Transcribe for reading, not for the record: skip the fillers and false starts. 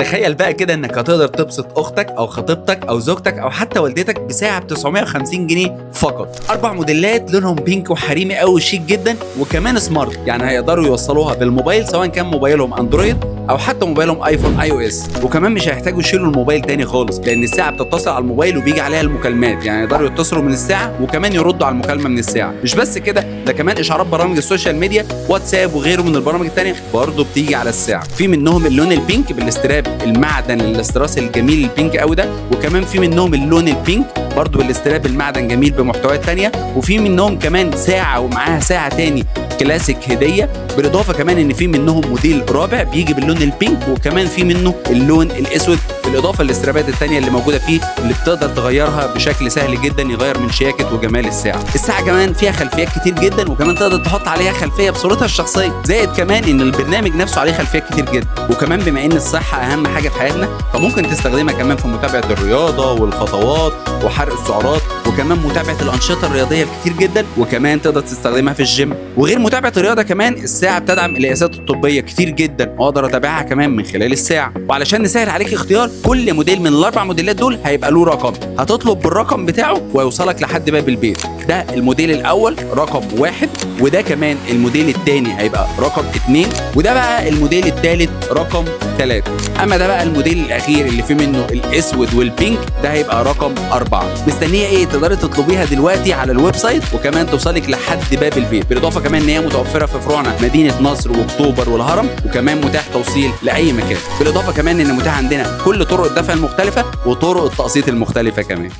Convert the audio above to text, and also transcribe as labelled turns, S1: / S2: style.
S1: تخيل بقى كده انك هتقدر تبسط اختك او خطيبتك او زوجتك او حتى والدتك بساعه ب 950 جنيه فقط. 4 موديلات لونهم بينك وحريمي قوي شيك جدا وكمان سمارت، يعني هيقدروا يوصلوها بالموبايل سواء كان موبايلهم اندرويد او حتى موبايلهم ايفون اي او اس، وكمان مش هيحتاجوا يشيلوا الموبايل تاني خالص لان الساعه بتتصل على الموبايل وبيجي عليها المكالمات، يعني يقدروا يتصلوا من الساعه وكمان يردوا على المكالمه من الساعه. مش بس كده، ده كمان اشعارات برامج السوشيال ميديا واتساب وغيره من البرامج التانيه برضه بتيجي على الساعه. في منهم اللون البينك بالاستراب المعدن الاستراس الجميل البينك قوي ده، وكمان في منهم اللون البينك برضه بالاستراب المعدن جميل بمحتويات تانيه، وفي منهم كمان ساعه ومعاها ساعه تاني كلاسيك هديه، بالاضافه كمان ان في منهم موديل رابع بيجي باللون البينك وكمان في منه اللون الاسود، بالاضافه للاسترابات الثانيه اللي موجوده فيه اللي بتقدر تغيرها بشكل سهل جدا يغير من شياكه وجمال الساعه. الساعه كمان فيها خلفيات كتير جدا وكمان تقدر تحط عليها خلفيه بصورتها الشخصيه، زائد كمان ان البرنامج نفسه عليه خلفيات كتير جدا. وكمان بما ان الصحه اهم حاجه في حياتنا فممكن تستخدمها كمان في متابعه الرياضه والخطوات وحرق السعرات وكمان متابعه الانشطه الرياضيه الكتير جدا، وكمان تقدر تستخدمها في الجيم. وغير متابعه الرياضه كمان الساعه بتدعم القياسات الطبيه كتير جدا واقدر اتابعها كمان من خلال الساعه. وعلشان نسهل عليك اختيار كل موديل من الاربع موديلات دول هيبقى له رقم، هتطلب بالرقم بتاعه ويوصلك لحد باب البيت. ده الموديل الاول رقم 1، وده كمان الموديل الثاني هيبقى رقم 2، وده بقى الموديل الثالث رقم 3. اما ده بقى الموديل الاخير اللي فيه منه الاسود والبينك ده هيبقى رقم 4. مستنيه ايه؟ تقدري تطلبيها دلوقتي على الويب سايت وكمان توصلك لحد باب البيت، بالاضافه كمان ان هي متوفره في فروعنا مدينه نصر واكتوبر والهرم، وكمان متاح توصيل لاي مكان، بالاضافه كمان ان متاح عندنا كل طرق الدفع المختلفه وطرق التقسيط المختلفه كمان.